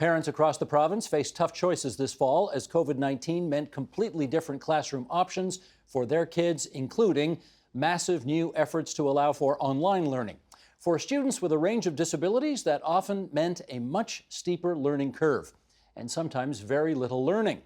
Parents across the province faced tough choices this fall as COVID-19 meant completely different classroom options for their kids, including massive new efforts to allow for online learning. For students with a range of disabilities, that often meant a much steeper learning curve and sometimes very little learning.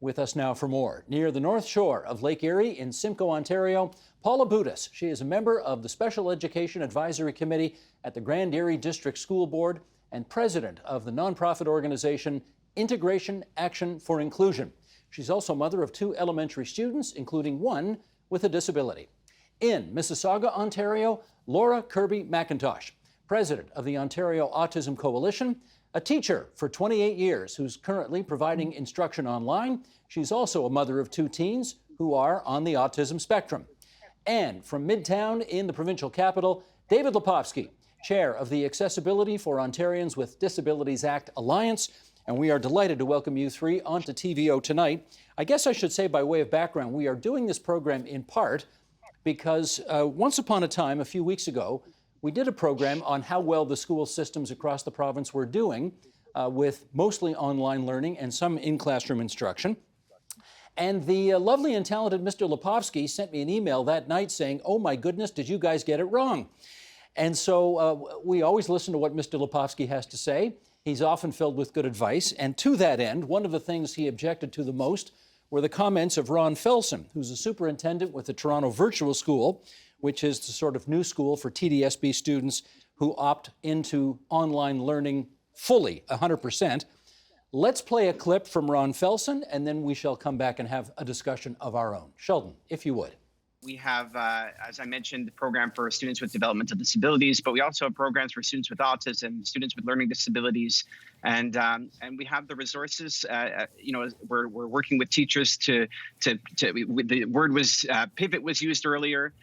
With us now for more, near the North Shore of Lake Erie in Simcoe, Ontario, Paula Budis. She is a member of the Special Education Advisory Committee at the Grand Erie District School Board and president of the nonprofit organization Integration Action for Inclusion. She's also mother of 2 elementary students, including one with a disability. In Mississauga, Ontario, Laura Kirby McIntosh, president of the Ontario Autism Coalition, a teacher for 28 years who's currently providing instruction online. She's also a mother of 2 teens who are on the autism spectrum. And from Midtown in the provincial capital, David Lepofsky, chair of the Accessibility for Ontarians with Disabilities Act Alliance. And we are delighted to welcome you 3 onto TVO tonight. I guess I should say, by way of background, we are doing this program in part because once upon a time, a few weeks ago, we did a program on how well the school systems across the province were doing with mostly online learning and some in-classroom instruction. And the lovely and talented Mr. Lepofsky sent me an email that night saying, "Oh my goodness, did you guys get it wrong?" And so we always listen to what Mr. Lepofsky has to say. He's often filled with good advice. And to that end, one of the things he objected to the most were the comments of Ron Felson, who's a superintendent with the Toronto Virtual School, which is the sort of new school for TDSB students who opt into online learning fully, 100%. Let's play a clip from Ron Felson, and then we shall come back and have a discussion of our own. Sheldon, if you would. We have, as I mentioned, the program for students with developmental disabilities, but we also have programs for students with autism, students with learning disabilities, and we have the resources. We're working with teachers the word was pivot was used earlier.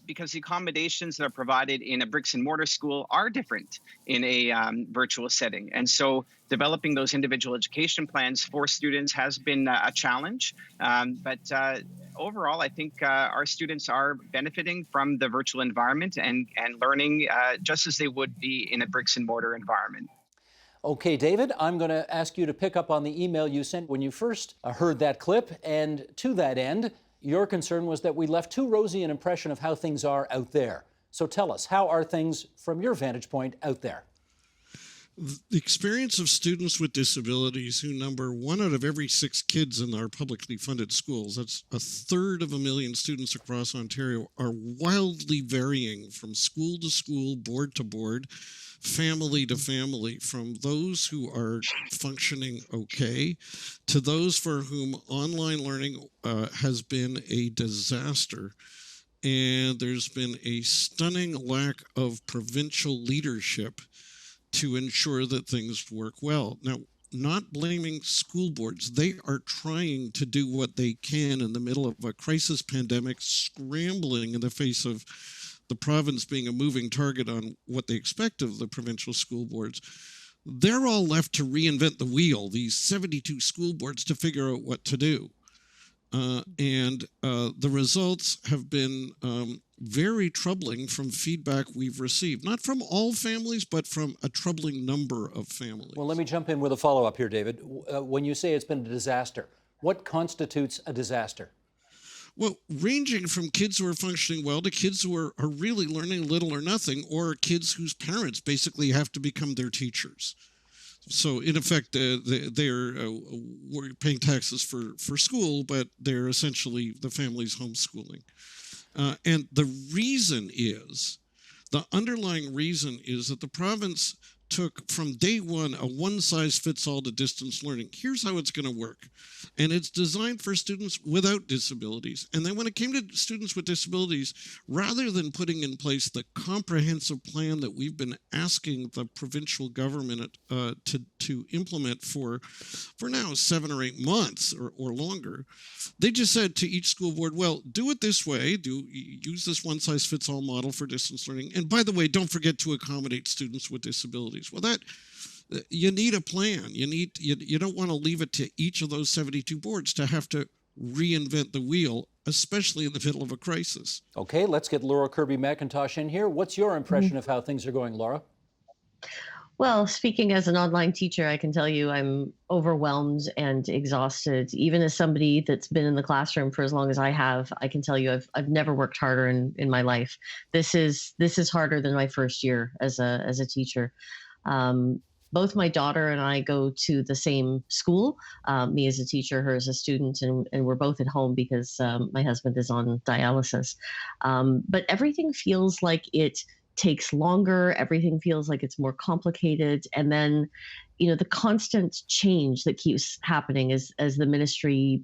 Because the accommodations that are provided in a bricks and mortar school are different in a virtual setting. And so developing those individual education plans for students has been a challenge. But overall, I think our students are benefiting from the virtual environment and learning just as they would be in a bricks and mortar environment. Okay, David, I'm going to ask you to pick up on the email you sent when you first heard that clip. And to that end, your concern was that we left too rosy an impression of how things are out there. So tell us, how are things from your vantage point out there? The experience of students with disabilities, who number 1 out of every 6 kids in our publicly funded schools, that's 1/3 of a million students across Ontario, are wildly varying from school to school, board to board, family to family, from those who are functioning okay to those for whom online learning has been a disaster. And there's been a stunning lack of provincial leadership to ensure that things work well. Now, not blaming school boards. They are trying to do what they can in the middle of a crisis pandemic, scrambling in the face of the province being a moving target on what they expect of the provincial school boards. They're all left to reinvent the wheel, these 72 school boards, to figure out what to do. The results have been very troubling from feedback we've received, not from all families, but from a troubling number of families. Well, let me jump in with a follow-up here, David. When you say it's been a disaster, what constitutes a disaster? Well, ranging from kids who are functioning well to kids who are really learning little or nothing, or kids whose parents basically have to become their teachers. So in effect, they're paying taxes for school, but they're essentially the family's homeschooling. And the underlying reason is that the province took from day one a one-size-fits-all to distance learning. Here's how it's going to work. And it's designed for students without disabilities. And then when it came to students with disabilities, rather than putting in place the comprehensive plan that we've been asking the provincial government to implement for now 7 or 8 months or longer, they just said to each school board, well, do it this way, use this one-size-fits-all model for distance learning. And by the way, don't forget to accommodate students with disabilities. Well, you need a plan. You don't want to leave it to each of those 72 boards to have to reinvent the wheel, especially in the middle of a crisis. Okay, let's get Laura Kirby McIntosh in here. What's your impression of how things are going, Laura? Well, speaking as an online teacher, I can tell you I'm overwhelmed and exhausted. Even as somebody that's been in the classroom for as long as I have, I can tell you I've never worked harder in my life. This is harder than my first year as a teacher. Um, Both my daughter and I go to the same school, me as a teacher, her as a student, and we're both at home because my husband is on dialysis. But everything feels like it takes longer, everything feels like it's more complicated. And then, the constant change that keeps happening as the ministry,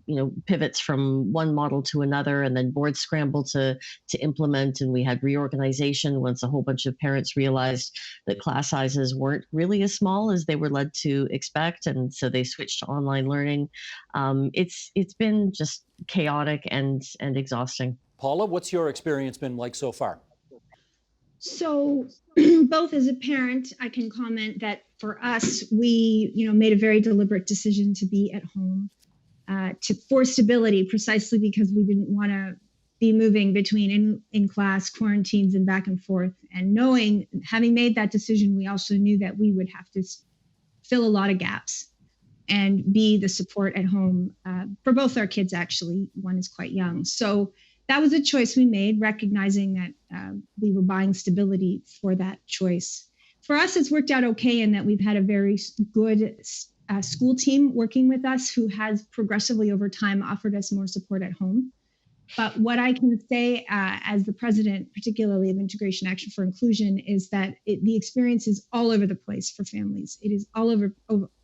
pivots from one model to another, and then boards scramble to implement. And we had reorganization once a whole bunch of parents realized that class sizes weren't really as small as they were led to expect, and so they switched to online learning. It's been just chaotic and exhausting. Paula, what's your experience been like so far? So, both as a parent, I can comment that for us, we, made a very deliberate decision to be at home, for stability, precisely because we didn't want to be moving between in class quarantines and back and forth. And having made that decision, we also knew that we would have to fill a lot of gaps and be the support at home for both our kids. Actually, one is quite young, so that was a choice we made, recognizing that we were buying stability for that choice. For us, it's worked out okay in that we've had a very good school team working with us who has progressively over time offered us more support at home. But what I can say as the president, particularly of Integration Action for Inclusion, is that the experience is all over the place for families. It is all over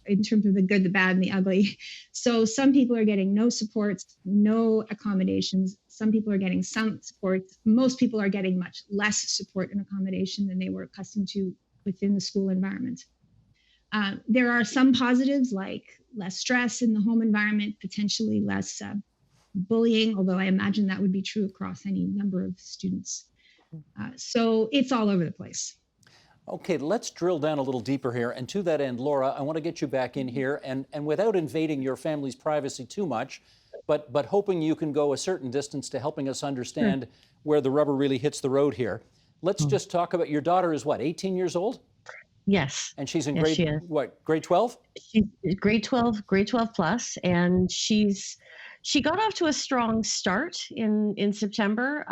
in terms of the good, the bad, and the ugly. So some people are getting no supports, no accommodations. Some people are getting some supports. Most people are getting much less support and accommodation than they were accustomed to within the school environment. There are some positives, like less stress in the home environment, potentially less bullying, although I imagine that would be true across any number of students. So it's all over the place. Okay, let's drill down a little deeper here. And to that end, Laura, I want to get you back in here and without invading your family's privacy too much, but hoping you can go a certain distance to helping us understand where the rubber really hits the road here. Let's just talk about your daughter is what, 18 years old? Yes. And she's in Yes, she is. grade 12? She's grade 12 plus, and she got off to a strong start in September,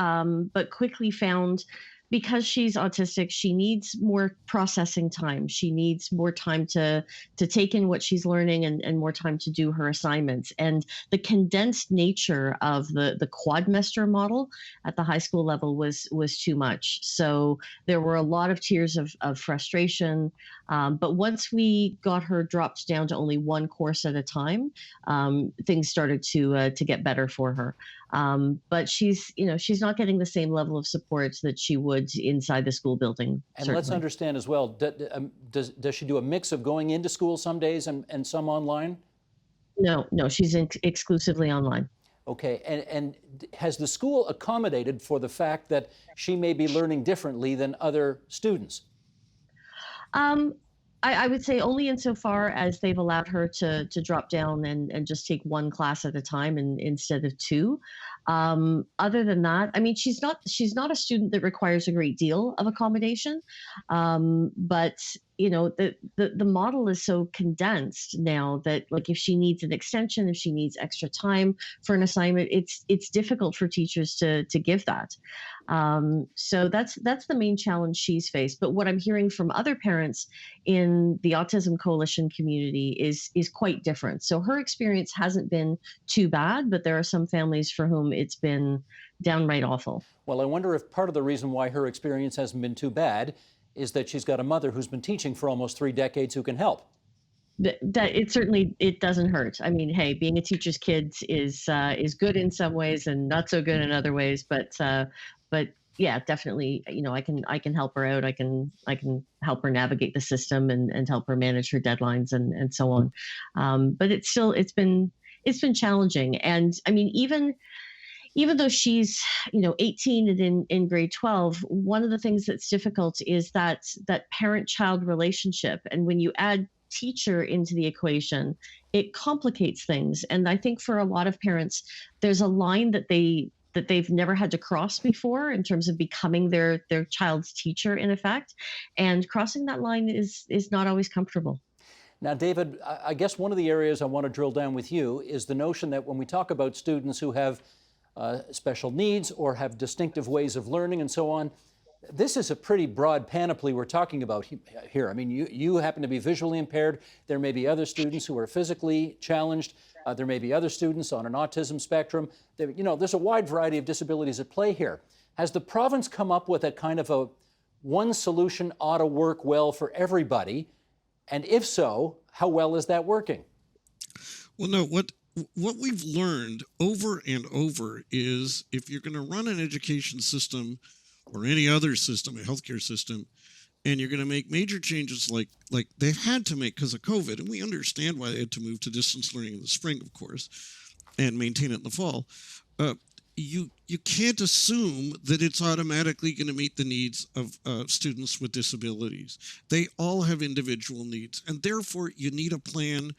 but quickly found, because she's autistic, she needs more processing time. She needs more time to take in what she's learning, and more time to do her assignments. And the condensed nature of the quadmester model at the high school level was too much. So there were a lot of tears of frustration. But once we got her dropped down to only one course at a time, things started to get better for her. But she's not getting the same level of support that she would inside the school building. And certainly. let's understand as well, does she do a mix of going into school some days and some online? No, she's exclusively online. Okay, and has the school accommodated for the fact that she may be learning differently than other students? I would say only insofar as they've allowed her to drop down and just take one class at a time instead of two. Other than that, I mean, she's not a student that requires a great deal of accommodation, but the model is so condensed now that, like, if she needs an extension, if she needs extra time for an assignment, it's difficult for teachers to give that. So that's the main challenge she's faced. But what I'm hearing from other parents in the Autism Coalition community is quite different. So her experience hasn't been too bad, but there are some families for whom it's been downright awful. Well, I wonder if part of the reason why her experience hasn't been too bad is that she's got a mother who's been teaching for almost 3 decades who can help. That it certainly doesn't hurt. I mean, hey, being a teacher's kid is good in some ways and not so good in other ways. But yeah, definitely, I can help her out. I can help her navigate the system and help her manage her deadlines and so on. But it's been challenging. And I mean, even though she's 18 and in grade 12, one of the things that's difficult is that parent-child relationship. And when you add teacher into the equation, it complicates things. And I think for a lot of parents, there's a line that they that they've never had to cross before in terms of becoming their child's teacher, in effect. And crossing that line is not always comfortable. Now, David, I guess one of the areas I want to drill down with you is the notion that when we talk about students who have special needs or have distinctive ways of learning and so on, this is a pretty broad panoply we're talking about here. I mean, you happen to be visually impaired. There may be other students who are physically challenged. There may be other students on an autism spectrum. There's a wide variety of disabilities at play here. Has the province come up with a kind of a one solution ought to work well for everybody? And if so, how well is that working? Well, no, what we've learned over and over is if you're going to run an education system or any other system, a healthcare system, and you're going to make major changes like they've had to make because of COVID, and we understand why they had to move to distance learning in the spring, of course, and maintain it in the fall, you can't assume that it's automatically going to meet the needs of students with disabilities. They all have individual needs, and therefore you need a plan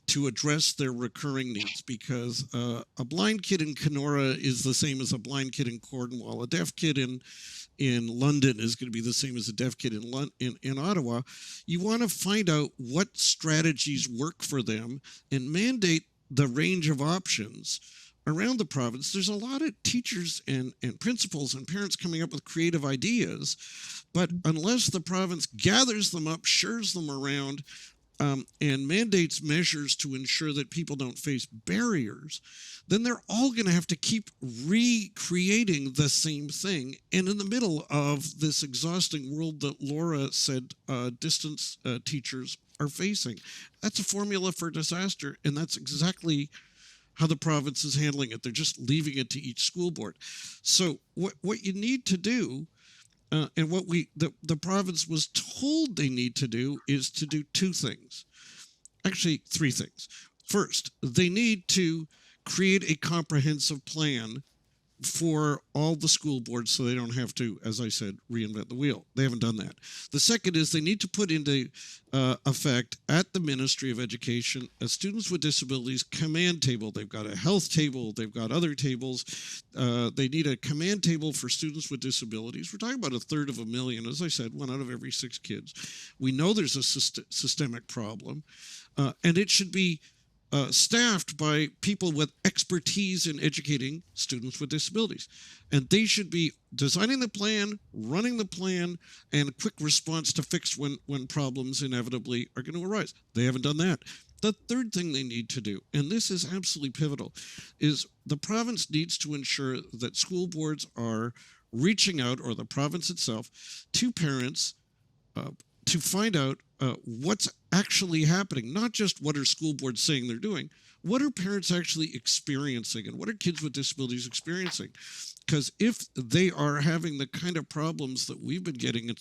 to address their recurring needs, because a blind kid in Kenora is the same as a blind kid in Cornwall. A deaf kid in London is going to be the same as a deaf kid in Ottawa. You want to find out what strategies work for them and mandate the range of options around the province. There's a lot of teachers and principals and parents coming up with creative ideas, but unless the province gathers them up, shares them around, and mandates measures to ensure that people don't face barriers, then they're all going to have to keep recreating the same thing. And in the middle of this exhausting world that Laura said distance teachers are facing, that's a formula for disaster, and that's exactly how the province is handling it. They're just leaving it to each school board. So what you need to do, and what the province was told they need to do, is to do two things. Actually, three things. First, they need to create a comprehensive plan for all the school boards so they don't have to, as I said, reinvent the wheel. They haven't done that. The second is they need to put into effect at the Ministry of Education a students with disabilities command table. They've got a health table. They've got other tables. They need a command table for students with disabilities. We're talking about 1/3 As I said, 1 out of every 6 kids. We know there's a systemic problem, and it should be staffed by people with expertise in educating students with disabilities. And they should be designing the plan, running the plan, and quick response to fix when problems inevitably are going to arise. They haven't done that. The third thing they need to do, and this is absolutely pivotal, is the province needs to ensure that school boards are reaching out, or the province itself, to parents to find out what's actually happening. Not just what are school boards saying they're doing, what are parents actually experiencing, and what are kids with disabilities experiencing? Because if they are having the kind of problems that we've been getting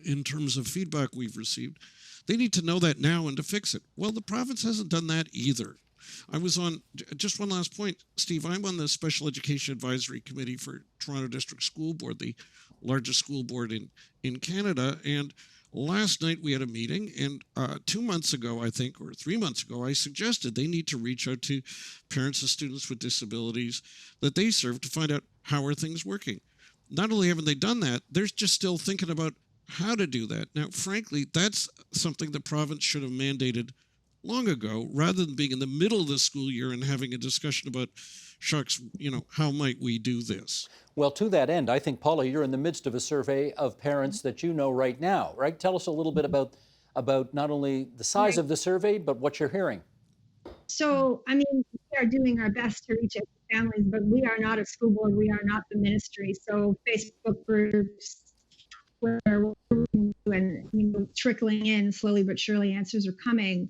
in terms of feedback we've received, they need to know that now and to fix it. Well, the province hasn't done that either. I was on, just one last point, Steve, I'm on the Special Education Advisory Committee for Toronto District School Board, the largest school board in Canada, and last night we had a meeting, and 2 months ago, I think, or 3 months ago, I suggested they need to reach out to parents of students with disabilities that they serve to find out how are things working. Not only haven't they done that, they're just still thinking about how to do that. Now, frankly, that's something the province should have mandated long ago, rather than being in the middle of the school year and having a discussion about, shucks, how might we do this? Well, to that end, I think, Paula, you're in the midst of a survey of parents that you know right now, right? Tell us a little bit about not only the size of the survey, but what you're hearing. So, I mean, we are doing our best to reach out to families, but we are not a school board. We are not the ministry. So Facebook groups, Twitter, and trickling in slowly but surely, answers are coming.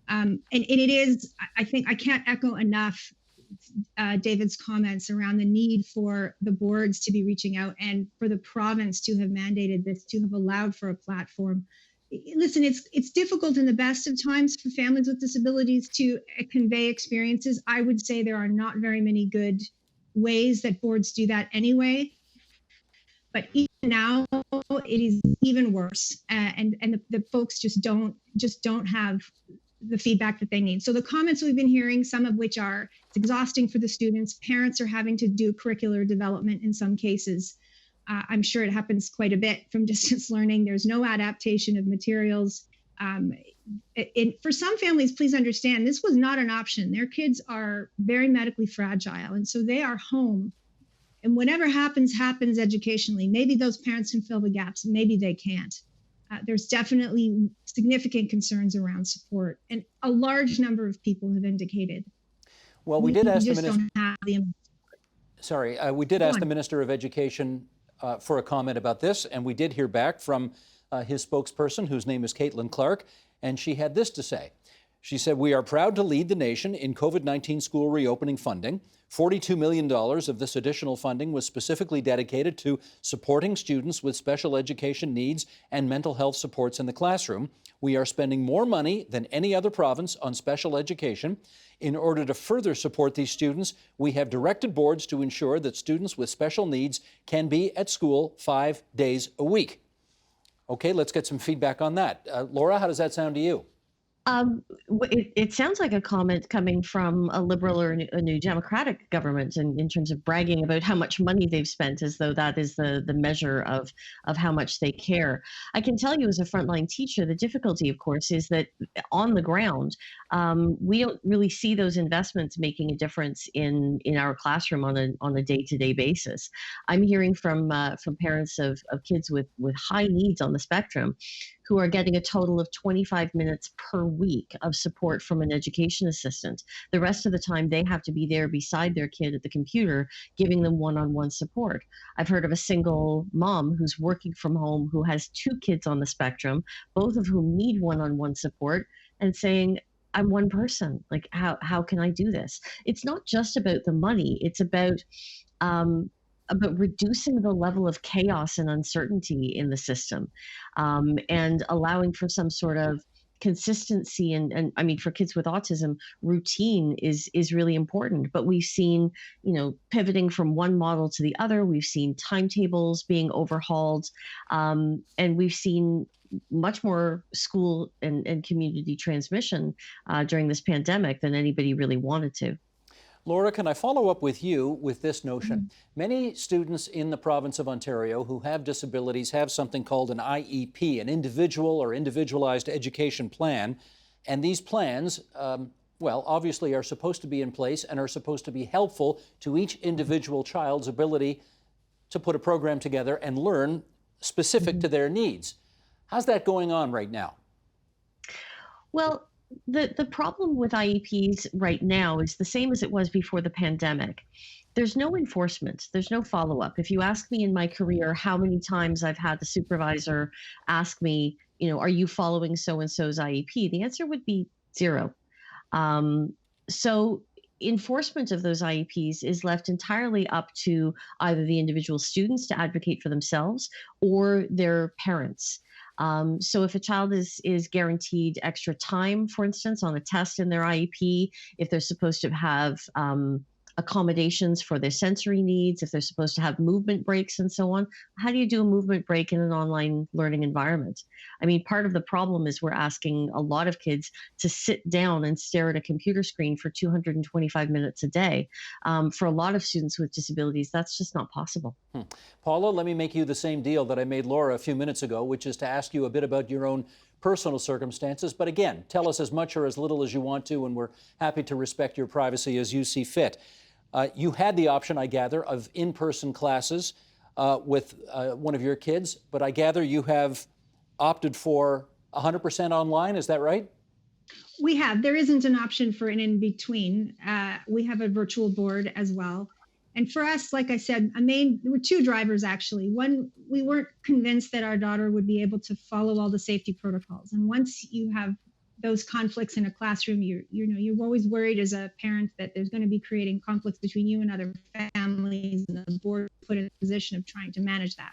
And it is, I think, I can't echo enough David's comments around the need for the boards to be reaching out and for the province to have mandated this, to have allowed for a platform. Listen, it's difficult in the best of times for families with disabilities to convey experiences. I would say there are not very many good ways that boards do that anyway. But even now, it is even worse, and the folks just don't have the feedback that they need. So the comments we've been hearing, some of which are, it's exhausting for the students. Parents are having to do curricular development in some cases. I'm sure it happens quite a bit from distance learning. There's no adaptation of materials. For some families, please understand, this was not an option. Their kids are very medically fragile, and so they are home. And whatever happens educationally. Maybe those parents can fill the gaps, maybe they can't. There's definitely significant concerns around support, and a large number of people have indicated. Well, we did ask the minister. Don't have the Sorry, we did ask the Minister of Education for a comment about this, and we did hear back from his spokesperson, whose name is Caitlin Clark, and she had this to say. She said, "We are proud to lead the nation in COVID-19 school reopening funding. $42 million of this additional funding was specifically dedicated to supporting students with special education needs and mental health supports in the classroom. We are spending more money than any other province on special education. In order to further support these students, we have directed boards to ensure that students with special needs can be at school 5 days a week." Okay, let's get some feedback on that. Laura, how does that sound to you? It sounds like a comment coming from a Liberal or a New Democratic government in terms of bragging about how much money they've spent, as though that is the measure of how much they care. I can tell you as a frontline teacher, the difficulty, of course, is that on the ground, we don't really see those investments making a difference in our classroom on a day-to-day basis. I'm hearing from parents of kids with high needs on the spectrum who are getting a total of 25 minutes per week of support from an education assistant. The rest of the time, they have to be there beside their kid at the computer, giving them one-on-one support. I've heard of a single mom who's working from home who has 2 kids on the spectrum, both of whom need one-on-one support, and saying, "I'm one person. Like, how can I do this?" It's not just about the money. It's about reducing the level of chaos and uncertainty in the system, and allowing for some sort of consistency. And I mean, for kids with autism, routine is really important. But we've seen, pivoting from one model to the other. We've seen timetables being overhauled, and we've seen much more school and community transmission during this pandemic than anybody really wanted to. Laura, can I follow up with you with this notion? Many students in the province of Ontario who have disabilities have something called an IEP, an individual or individualized education plan. And these plans, obviously are supposed to be in place and are supposed to be helpful to each individual child's ability to put a program together and learn specific to their needs. How's that going on right now? Well, the problem with IEPs right now is the same as it was before the pandemic. There's no enforcement. There's no follow-up. If you ask me in my career how many times I've had the supervisor ask me, are you following so-and-so's IEP? The answer would be 0. So enforcement of those IEPs is left entirely up to either the individual students to advocate for themselves or their parents. So if a child is guaranteed extra time, for instance, on a test in their IEP, if they're supposed to have accommodations for their sensory needs, if they're supposed to have movement breaks and so on, how do you do a movement break in an online learning environment? I mean, part of the problem is we're asking a lot of kids to sit down and stare at a computer screen for 225 minutes a day. For a lot of students with disabilities, that's just not possible. Paula, let me make you the same deal that I made Laura a few minutes ago, which is to ask you a bit about your own personal circumstances. But again, tell us as much or as little as you want to, and we're happy to respect your privacy as you see fit. You had the option, I gather, of in-person classes with one of your kids, but I gather you have opted for 100% online. Is that right? We have. There isn't an option for an in-between. We have a virtual board as well. And for us, like I said, there were 2 drivers, actually. One, we weren't convinced that our daughter would be able to follow all the safety protocols. And once you have those conflicts in a classroom, you're always worried as a parent that there's going to be creating conflicts between you and other families, and the board put in a position of trying to manage that.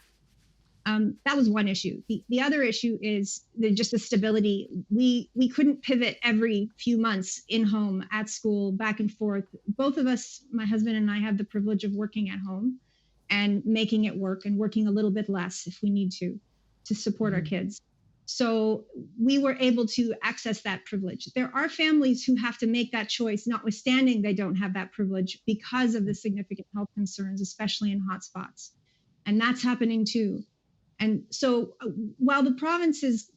That was one issue. The other issue is just the stability. We couldn't pivot every few months in home, at school, back and forth. Both of us, my husband and I, have the privilege of working at home and making it work, and working a little bit less if we need to support our kids. So we were able to access that privilege. There are families who have to make that choice, notwithstanding they don't have that privilege because of the significant health concerns, especially in hotspots. And that's happening too. And so while the provinces,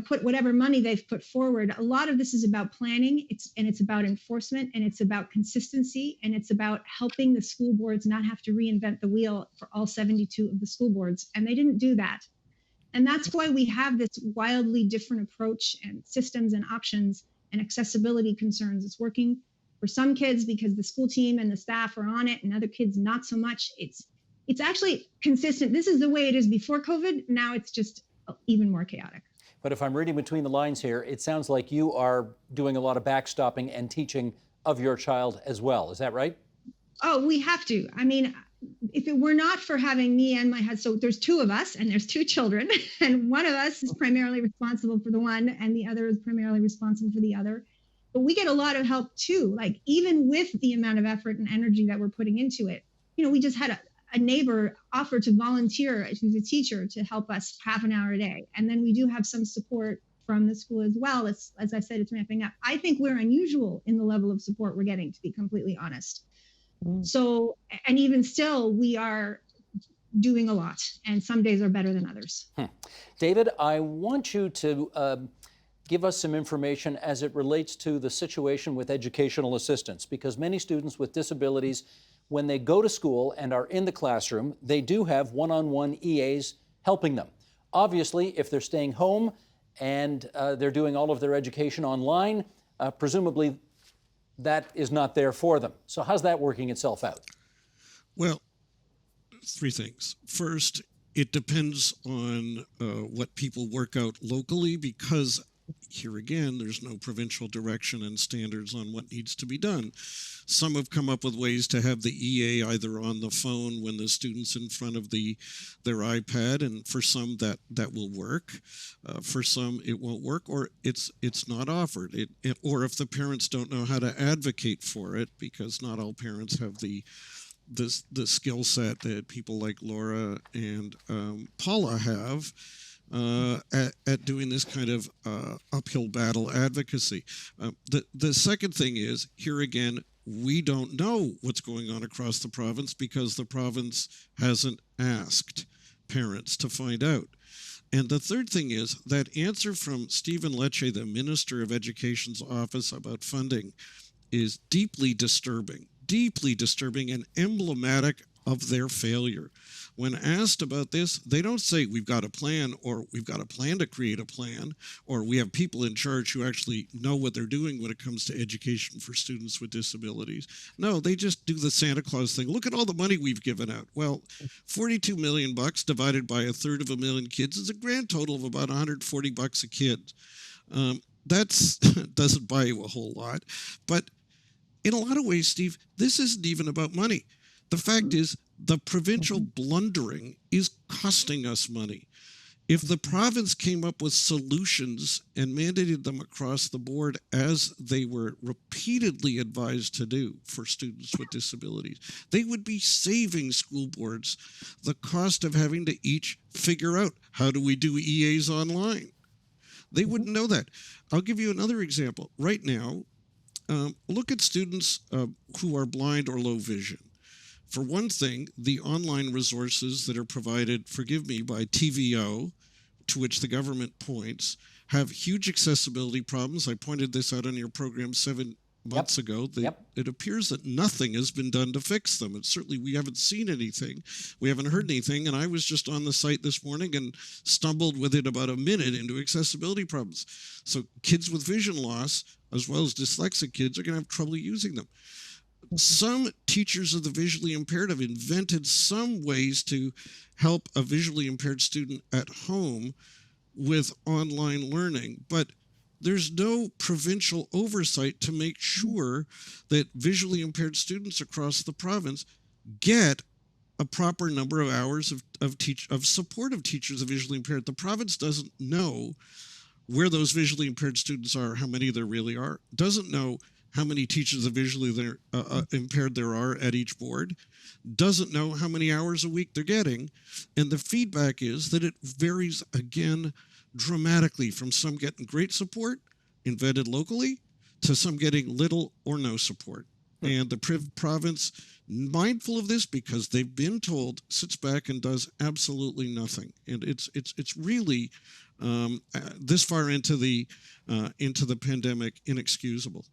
put whatever money they've put forward, a lot of this is about planning. It's about enforcement, and it's about consistency, and it's about helping the school boards not have to reinvent the wheel for all 72 of the school boards. And they didn't do that. And that's why we have this wildly different approach and systems and options and accessibility concerns. It's working for some kids because the school team and the staff are on it, and other kids not so much. It's actually consistent. This is the way it is before COVID. Now it's just even more chaotic. But if I'm reading between the lines here, it sounds like you are doing a lot of backstopping and teaching of your child as well. Is that right? Oh, we have to. I mean, if it were not for having me and my husband, so there's two of us and there's two children, and one of us is primarily responsible for the one and the other is primarily responsible for the other. But we get a lot of help too. Like, even with the amount of effort and energy that we're putting into it, we just had a neighbor offer to volunteer, who's a teacher, to help us half an hour a day. And then we do have some support from the school as well. As I said, it's ramping up. I think we're unusual in the level of support we're getting, to be completely honest. So, and even still, we are doing a lot, and some days are better than others. David, I want you to give us some information as it relates to the situation with educational assistants, because many students with disabilities, when they go to school and are in the classroom, they do have one-on-one EAs helping them. Obviously, if they're staying home and they're doing all of their education online, presumably that is not there for them. So how's that working itself out? Well, three things. First, it depends on what people work out locally, because here again, there's no provincial direction and standards on what needs to be done. Some have come up with ways to have the EA either on the phone when the student's in front of their iPad, and for some that will work. For some it won't work, or it's not offered. Or if the parents don't know how to advocate for it, because not all parents have the skill set that people like Laura and Paula have. At doing this kind of uphill battle advocacy. The second thing is, here again, we don't know what's going on across the province because the province hasn't asked parents to find out. And the third thing is that answer from Stephen Lecce, the Minister of Education's office, about funding is deeply disturbing and emblematic of their failure. When asked about this, they don't say we've got a plan, or we've got a plan to create a plan, or we have people in charge who actually know what they're doing when it comes to education for students with disabilities. No, they just do the Santa Claus thing. Look at all the money we've given out. Well, $42 million divided by 1/3 of a million kids is a grand total of about $140 a kid. That doesn't buy you a whole lot. But in a lot of ways, Steve, this isn't even about money. The fact is, the provincial blundering is costing us money. If the province came up with solutions and mandated them across the board, as they were repeatedly advised to do for students with disabilities, they would be saving school boards the cost of having to each figure out, how do we do EAs online? They wouldn't know that. I'll give you another example. Right now, look at students who are blind or low vision. For one thing, the online resources that are provided, forgive me, by TVO, to which the government points, have huge accessibility problems. I pointed this out on your program 7 months ago. It appears that nothing has been done to fix them. And certainly we haven't seen anything. We haven't heard anything. And I was just on the site this morning and stumbled within about a minute into accessibility problems. So kids with vision loss, as well as dyslexic kids, are going to have trouble using them. Some teachers of the visually impaired have invented some ways to help a visually impaired student at home with online learning, but there's no provincial oversight to make sure that visually impaired students across the province get a proper number of hours of supportive teachers of visually impaired. The province doesn't know where those visually impaired students are, how many there really are, doesn't know how many teachers of visually impaired there are at each board, doesn't know how many hours a week they're getting. And the feedback is that it varies, again, dramatically from some getting great support invented locally to some getting little or no support. And the province, mindful of this because they've been told, sits back and does absolutely nothing. And it's really this far into the pandemic inexcusable.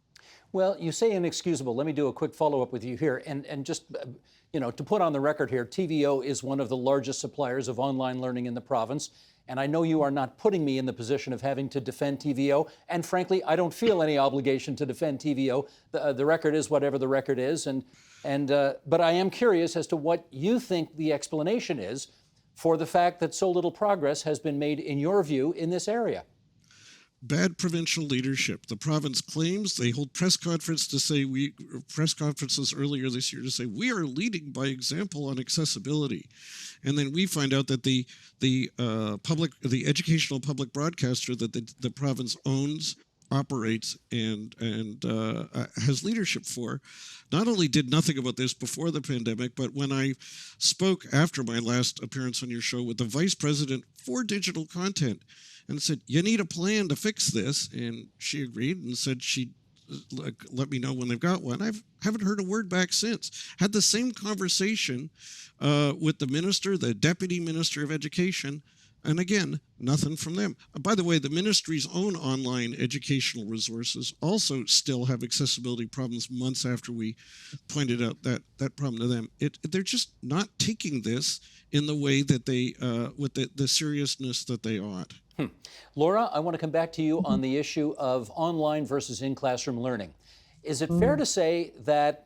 Well, you say inexcusable. Let me do a quick follow-up with you here. And just, to put on the record here, TVO is one of the largest suppliers of online learning in the province. And I know you are not putting me in the position of having to defend TVO. And frankly, I don't feel any obligation to defend TVO. The record is whatever the record is. But I am curious as to what you think the explanation is for the fact that so little progress has been made, in your view, in this area. Bad provincial leadership. The province claims, they hold press conferences earlier this year to say we are leading by example on accessibility, and then we find out that the educational public broadcaster that the province owns, operates, and has leadership for, not only did nothing about this before the pandemic, but when I spoke after my last appearance on your show with the vice president for digital content, and said, you need a plan to fix this. And she agreed and said she'd let me know when they've got one. I haven't heard a word back since. Had the same conversation with the minister, the deputy minister of education, and again, nothing from them. By the way, the ministry's own online educational resources also still have accessibility problems months after we pointed out that problem to them. They're just not taking this in the way that they, with the seriousness that they ought. Laura, I want to come back to you on the issue of online versus in-classroom learning. Is it fair to say that,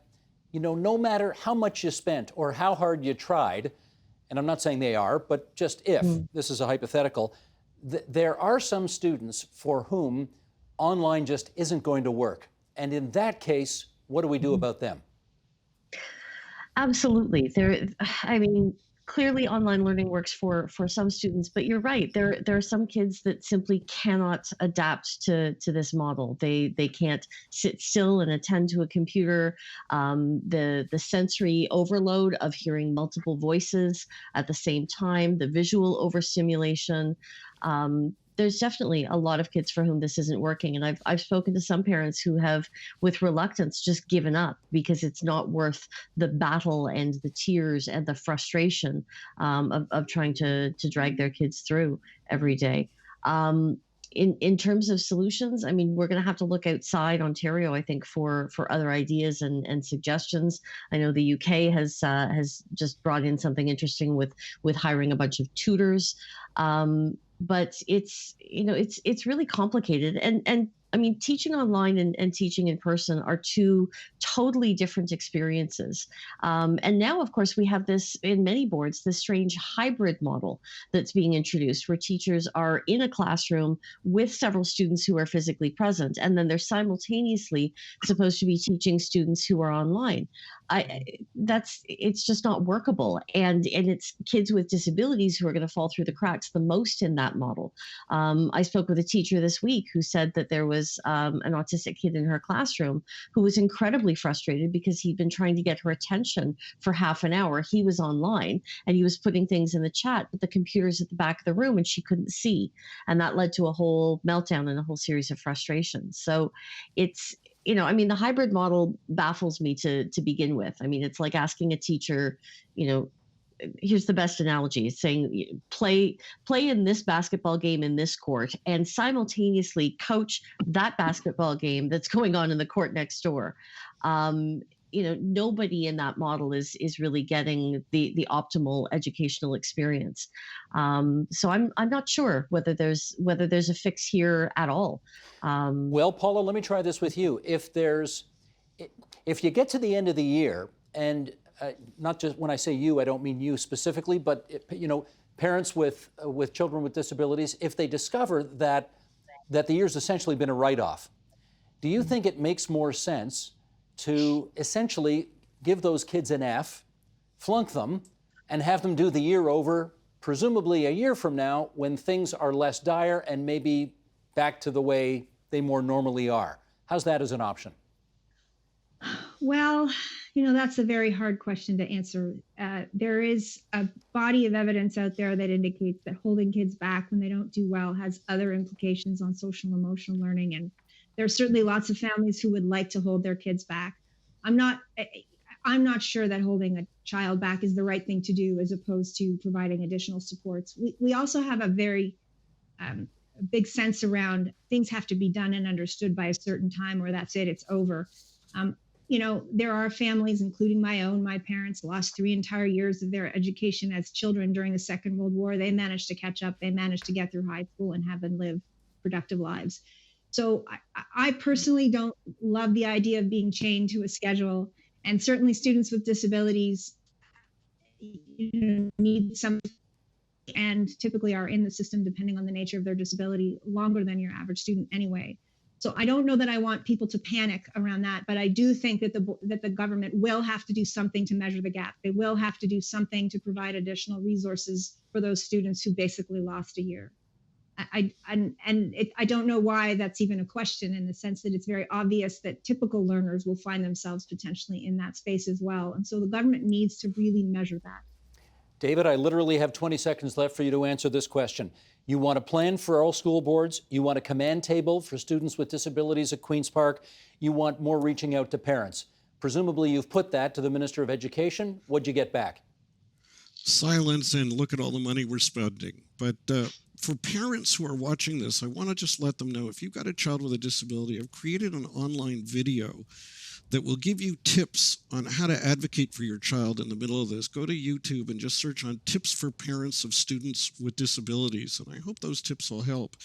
no matter how much you spent or how hard you tried, and I'm not saying they are, but just if, this is a hypothetical, there are some students for whom online just isn't going to work. And in that case, what do we do about them? Absolutely. Clearly online learning works for some students, but you're right. There are some kids that simply cannot adapt to this model. They can't sit still and attend to a computer. The sensory overload of hearing multiple voices at the same time, the visual overstimulation. There's definitely a lot of kids for whom this isn't working. And I've spoken to some parents who have, with reluctance, just given up because it's not worth the battle and the tears and the frustration of trying to drag their kids through every day. In terms of solutions, we're going to have to look outside Ontario, I think, for other ideas and suggestions. I know the UK has just brought in something interesting with hiring a bunch of tutors. But it's really complicated. And teaching online and teaching in person are two totally different experiences. And now, of course, we have this in many boards, this strange hybrid model that's being introduced where teachers are in a classroom with several students who are physically present, and then they're simultaneously supposed to be teaching students who are online. It's just not workable. And it's kids with disabilities who are going to fall through the cracks the most in that model. I spoke with a teacher this week who said that there was an autistic kid in her classroom who was incredibly frustrated because he'd been trying to get her attention for half an hour. He was online and he was putting things in the chat, but the computer's at the back of the room and she couldn't see. And that led to a whole meltdown and a whole series of frustrations. So it's, the hybrid model baffles me to begin with. It's like asking a teacher, here's the best analogy. It's saying play in this basketball game in this court and simultaneously coach that basketball game that's going on in the court next door. Nobody in that model is really getting the optimal educational experience. So I'm not sure whether there's a fix here at all. Well, Paula, let me try this with you. If you get to the end of the year, and not just when I say you, I don't mean you specifically, but parents with children with disabilities, if they discover that the year's essentially been a write-off, do you think it makes more sense to essentially give those kids an F, flunk them, and have them do the year over, presumably a year from now, when things are less dire and maybe back to the way they more normally are? How's that as an option? Well, that's a very hard question to answer. There is a body of evidence out there that indicates that holding kids back when they don't do well has other implications on social and emotional learning. And there are certainly lots of families who would like to hold their kids back. I'm not. I'm not sure that holding a child back is the right thing to do as opposed to providing additional supports. We also have a very um, big sense around things have to be done and understood by a certain time, or that's it, it's over. Um, there are families, including my own. My parents lost 3 entire years of their education as children during the Second World War. They managed to catch up. They managed to get through high school and have and live productive lives. So I personally don't love the idea of being chained to a schedule. And certainly students with disabilities need some and typically are in the system, depending on the nature of their disability, longer than your average student anyway. So I don't know that I want people to panic around that, but I do think that the government will have to do something to measure the gap. They will have to do something to provide additional resources for those students who basically lost a year. I don't know why that's even a question, in the sense that it's very obvious that typical learners will find themselves potentially in that space as well. And so the government needs to really measure that. David, I literally have 20 seconds left for you to answer this question. You want a plan for all school boards. You want a command table for students with disabilities at Queen's Park. You want more reaching out to parents. Presumably you've put that to the Minister of Education. What'd you get back? Silence and look at all the money we're spending. But for parents who are watching this, I want to just let them know, if you've got a child with a disability, I've created an online video that will give you tips on how to advocate for your child in the middle of this. Go to YouTube and just search on tips for parents of students with disabilities, and I hope those tips will help.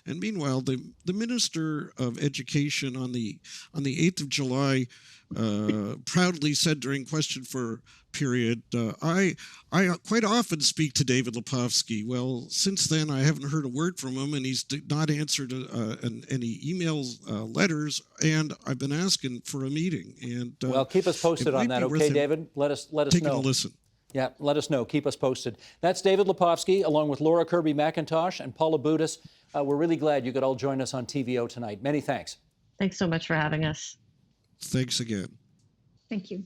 And meanwhile, the Minister of Education on the 8th of July proudly said during question for period, I quite often speak to David Lepofsky. Well, since then, I haven't heard a word from him, and he's not answered any emails, letters, and I've been asking for a meeting. And well, keep us posted on that, okay, David? Let us know. Taking a listen. Yeah, let us know. Keep us posted. That's David Lepofsky, along with Laura Kirby-McIntosh and Paula Budis. We're really glad you could all join us on TVO tonight. Many thanks. Thanks so much for having us. Thanks again. Thank you.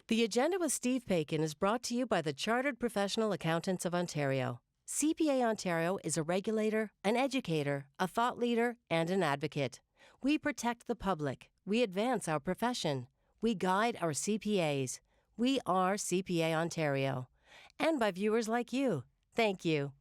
The Agenda with Steve Paikin is brought to you by the Chartered Professional Accountants of Ontario. CPA Ontario is a regulator, an educator, a thought leader, and an advocate. We protect the public. We advance our profession. We guide our CPAs. We are CPA Ontario. And by viewers like you. Thank you.